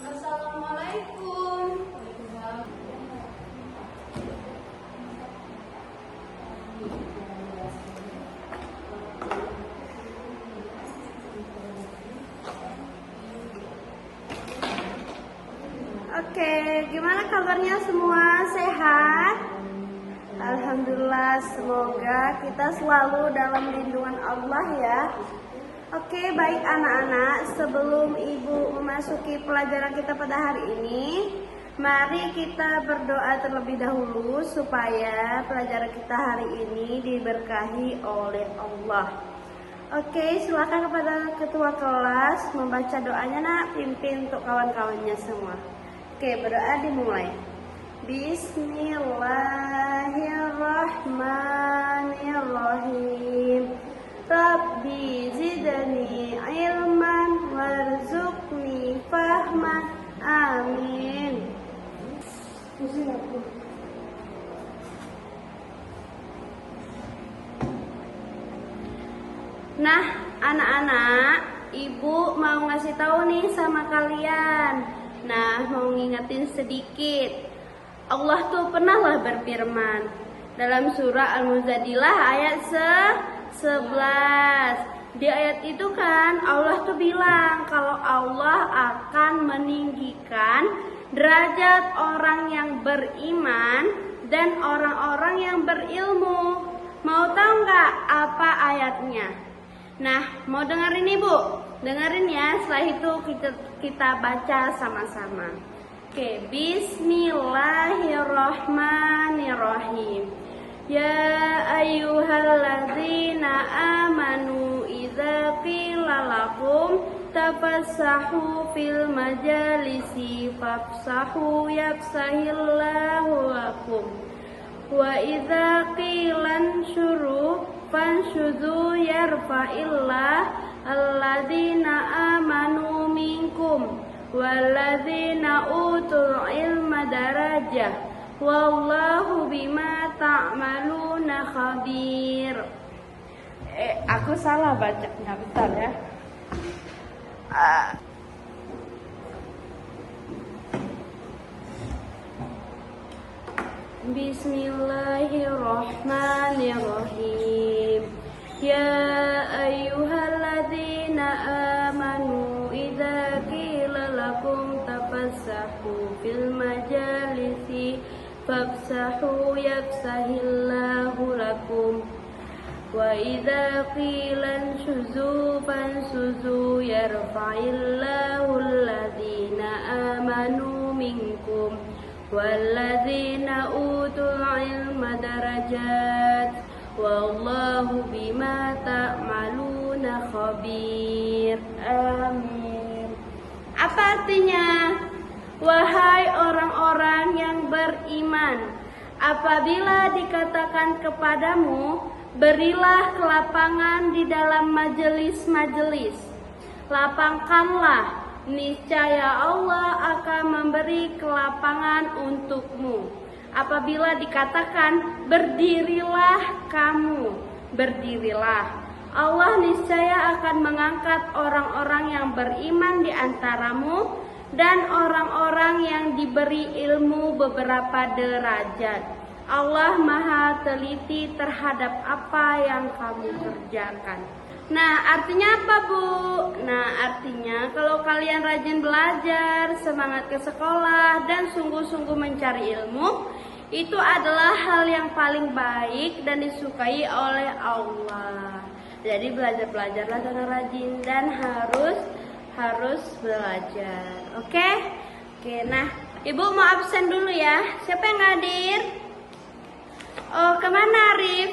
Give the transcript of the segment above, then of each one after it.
Assalamualaikum. Oke, gimana kabarnya semua? Sehat? Alhamdulillah, semoga kita selalu dalam lindungan Allah ya. Oke, baik anak-anak, sebelum Ibu memasuki pelajaran kita pada hari ini, mari kita berdoa terlebih dahulu supaya pelajaran kita hari ini diberkahi oleh Allah. Oke, silakan kepada ketua kelas membaca doanya nak, pimpin untuk kawan-kawannya semua. Oke, berdoa dimulai. Bismillahirrahmanirrahim. Rabbi zidni ilman warzuqni fahman. Amin. Nah, anak-anak, Ibu mau ngasih tahu nih sama kalian. Nah, mau ngingetin sedikit. Allah tuh pernahlah berfirman dalam surah Al-Mujadilah ayat 11. Di ayat itu kan Allah tuh bilang kalau Allah akan meninggikan derajat orang yang beriman dan orang-orang yang berilmu. Mau tahu nggak apa ayatnya? Nah, mau dengerin Ibu? Dengerin ya, setelah itu kita baca sama-sama. Oke, bismillahirrahmanirrahim. Ya ayyuhalladzina amanu idza qila lakum tafassahu fil majalisi fafsahu yafsahillahu lakum. Wa idza qila anshuru fanshudu yarfa'illah alladzina amanu minkum walladzina utul ilma darajah wallahu bima ta'maluna khabir. Aku salah bacanya, bentar ya. Bismillahirrahmanirrahim. Ya ayyuhalladzina amanu idza qila lakum tafassahu fil majalisi fafsahu yafsahillahu lakum wa idza qila anshuzu fanshuzu yarfa'illahu alladzina amanu minkum walladzina utul ilma darajat wallahu bima ta'maluna khabir. Amin. Apa artinya? Wahai orang-orang yang beriman, apabila dikatakan kepadamu, berilah kelapangan di dalam majelis-majelis, lapangkanlah, niscaya Allah akan memberi kelapangan untukmu. Apabila dikatakan berdirilah kamu, berdirilah, Allah niscaya akan mengangkat orang-orang yang beriman di antaramu dan orang-orang yang diberi ilmu beberapa derajat. Allah Maha teliti terhadap apa yang kamu kerjakan. Nah, artinya apa, Bu? Nah, artinya kalau kalian rajin belajar, semangat ke sekolah, dan sungguh-sungguh mencari ilmu, itu adalah hal yang paling baik dan disukai oleh Allah. Jadi belajarlah dengan rajin dan harus belajar. Oke? Oke, nah, Ibu mau absen dulu ya. Siapa yang hadir? Oh, kemana Arif?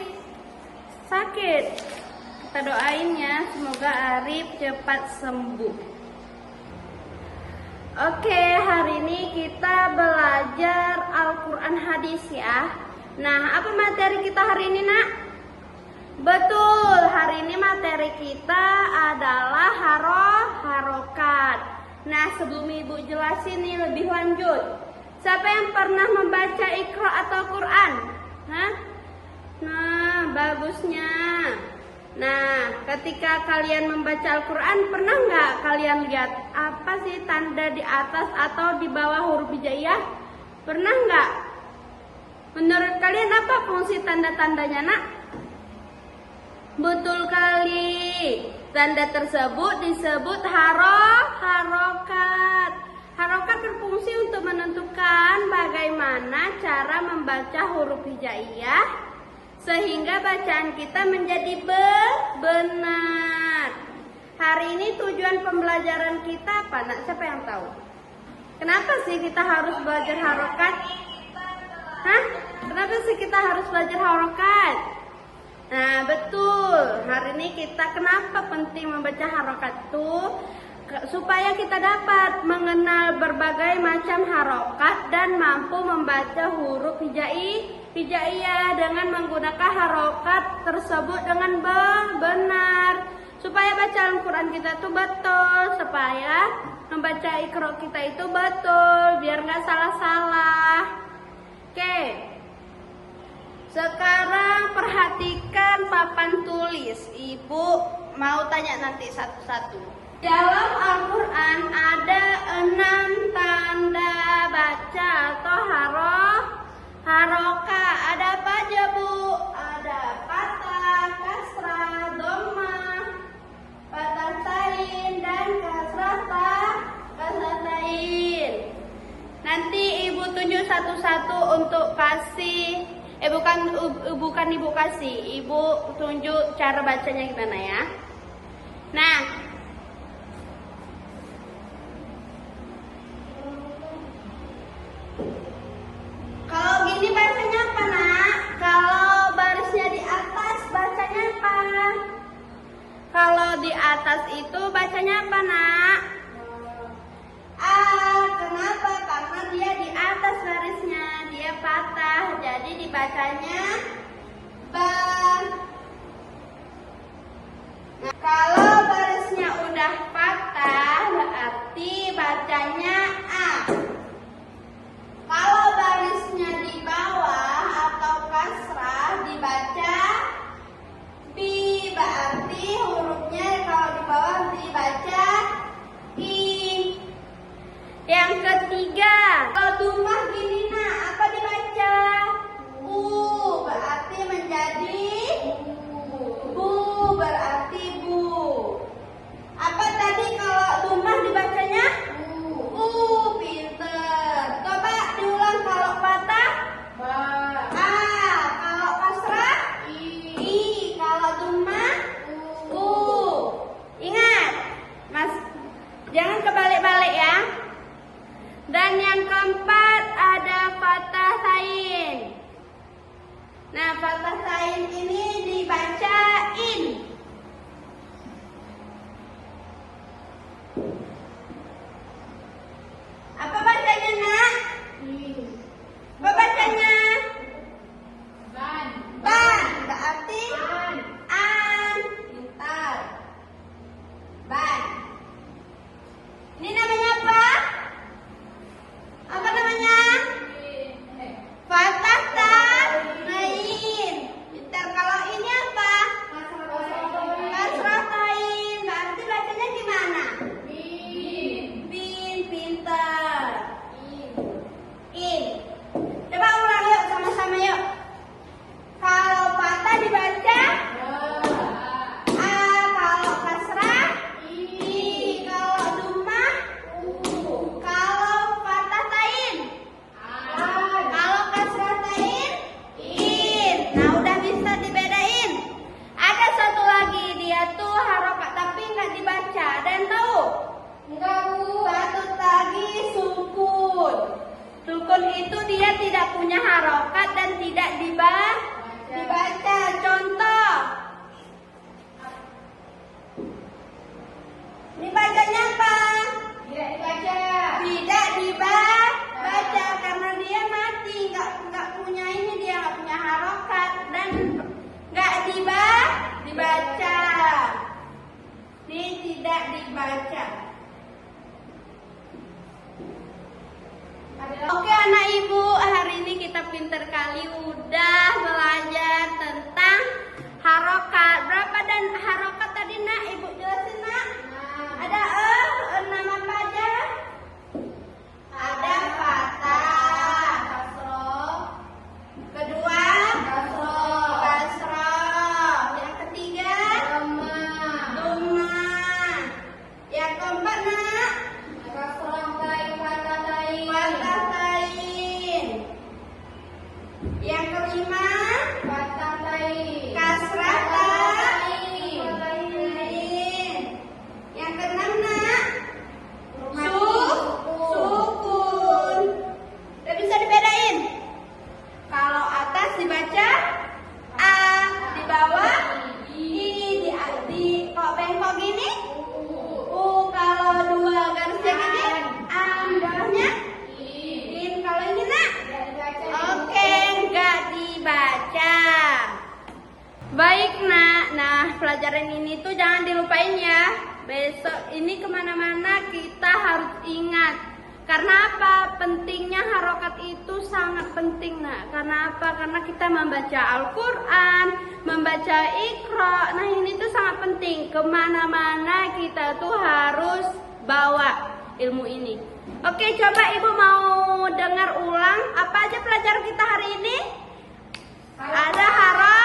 Sakit. Kita doain ya, semoga Arif cepat sembuh. Oke, hari ini kita belajar Al-Quran hadis ya. Nah, apa materi kita hari ini, nak? Betul, hari ini materi kita adalah harokat. Nah, sebelum Ibu jelasin nih lebih lanjut, siapa yang pernah membaca Iqra atau Quran? Hah? Nah, bagusnya. Nah, ketika kalian membaca Al-Quran, pernah nggak kalian lihat apa sih tanda di atas atau di bawah huruf hijaiyah? Pernah nggak? Menurut kalian apa fungsi tanda-tandanya, nak? Betul kali. Tanda tersebut disebut harokat. Harokat berfungsi untuk menentukan bagaimana cara membaca huruf hijaiyah sehingga bacaan kita menjadi benar. Hari ini tujuan pembelajaran kita apa, nak? Siapa yang tahu? Kenapa sih kita harus belajar harokat? Hah? Kenapa sih kita harus belajar harokat? Nah, betul. Hari ini kita kenapa penting membaca harokat tuh? Supaya kita dapat mengenal berbagai macam harokat dan mampu membaca huruf hijaiyah dengan menggunakan harokat tersebut dengan benar. Supaya bacaan Al-Quran kita itu betul, supaya membaca Iqra kita itu betul, biar nggak salah-salah. Oke. Sekarang perhatikan papan tulis. Ibu mau tanya nanti satu-satu. Dalam Al-Quran ada 6 tanda baca atau haroka. Ada apa aja, Bu? Ada fathah, kasrah, dhammah, fathah tain, dan kasrah tain. Nanti Ibu tunjuk satu-satu untuk kasih. Bukan Ibu kasih. Ibu tunjuk cara bacanya gimana ya. Nah, kalau gini bacanya apa, nak? Kalau barisnya di atas bacanya apa? Kalau di atas itu bacanya apa, nak? Kenapa? Karena dia di atas barisnya, dia patah, jadi dibacanya ba. Nah, kalau barisnya udah patah, berarti bacanya a. Kalau barisnya di bawah atau kasrah dibaca bi, berarti hurufnya kalau di bawah dibaca i. Yang ketiga, kalau dhammah gini, nak, apa dibaca? Berarti menjadi bu, berarti bu. Apa tadi kalau dhammah dibacanya? Pinter. Coba diulang kalau patah? Kalau kasrah? I. Kalau dhammah? Ingat, Mas, jangan kebalik-balik ya. Dan yang keempat ada fathah tain. Nah, fathah tain ini dibacain. Apa bacanya, nak? Apa bacanya? Ban. Berarti an. Pintar. Ban. Ini namanya apa? Apa namanya? Fathah tain. Pintar. Kalau ini apa? Kasrah tain. Berarti bacanya gimana? Bin. Pintar. In. Coba ulang yuk, sama-sama yuk. Kalau fathah dibaca kalau kasrah i, kalau dhammah kalau fathah tain kalau kasrah tain in. Nah, udah bisa dibedain. Ada satu lagi, dia tuh harokat tapi nggak dibaca. Ada yang tahu? Enggak, Bu. Satu lagi sukun. Sukun itu dia tidak punya harokat dan tidak dibaca. Contoh. Ini bacanya apa? Tidak dibaca. Tidak dibaca karena dia mati, nggak punya ini, dia nggak punya harokat dan nggak dibaca. Ini tidak dibaca. Oke, anak ibu, hari ini kita pinter kali udah belajar tentang harokat. Berapa dan harokat tadi, nak? Ibu jelasin, nak. Ada nama pelajaran ini tuh jangan dilupain ya. Besok ini kemana-mana kita harus ingat. Karena apa? Pentingnya harokat itu sangat penting nak. Karena apa? Karena kita membaca Al-Quran, membaca Iqra. Nah ini tuh sangat penting. Kemana-mana kita tuh harus bawa ilmu ini. Oke, coba ibu mau dengar ulang apa aja pelajaran kita hari ini? Ada harokah.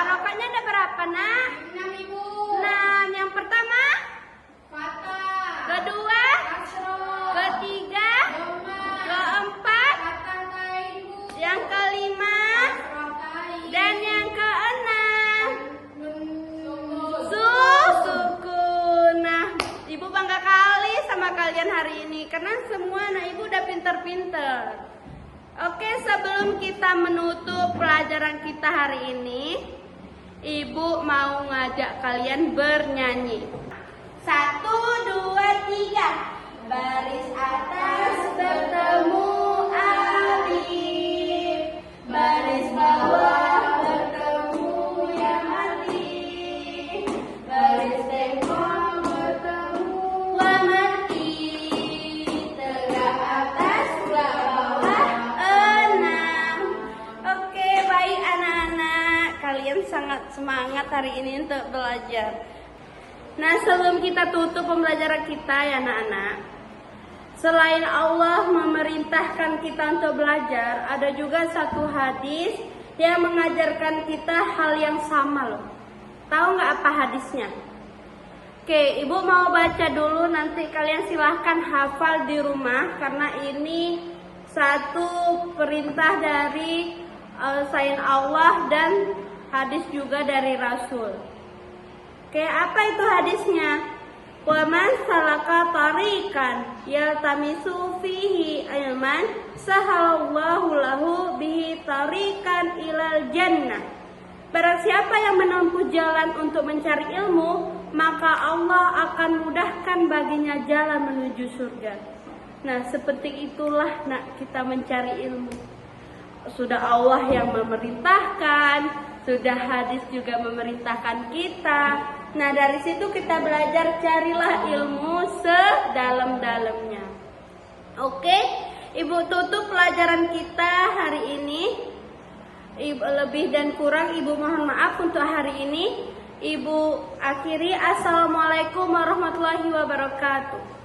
Harokahnya ada berapa nak? 6 ibu. 6. Yang pertama? Fatah. Kedua? Ketiga? Keempat? Yang kelima? Dan yang keenam? Suku. Nah, ibu bangga kali sama kalian hari ini karena semua anak ibu udah pinter-pinter. Oke, sebelum kita menutup pelajaran kita hari ini, ibu mau ngajak kalian bernyanyi. 1, 2, 3. Baris atas bertemu alif, baris bawah bertemu yang mati, baris tengah bertemu mati, tegak atas bawah 6. Oke, baik anak-anak, kalian sangat semangat hari ini untuk belajar. Nah, sebelum kita tutup pembelajaran kita ya anak-anak, selain Allah memerintahkan kita untuk belajar, ada juga satu hadis yang mengajarkan kita hal yang sama loh. Tahu nggak apa hadisnya? Oke, ibu mau baca dulu, nanti kalian silahkan hafal di rumah karena ini satu perintah dari selain Allah dan hadis juga dari Rasul. Oke, apa itu hadisnya? Wa man salaka tariqan yaltamisu fihi ilman sahalallahu lahu bihi tariqan ilal jannah. Barang siapa yang menempuh jalan untuk mencari ilmu, maka Allah akan mudahkan baginya jalan menuju surga. Nah, seperti itulah nak kita mencari ilmu. Sudah Allah yang memerintahkan, sudah hadis juga memerintahkan kita. Nah, dari situ kita belajar, carilah ilmu sedalam-dalamnya. Oke, ibu tutup pelajaran kita hari ini. Ibu, lebih dan kurang ibu mohon maaf untuk hari ini. Ibu akhiri, assalamualaikum warahmatullahi wabarakatuh.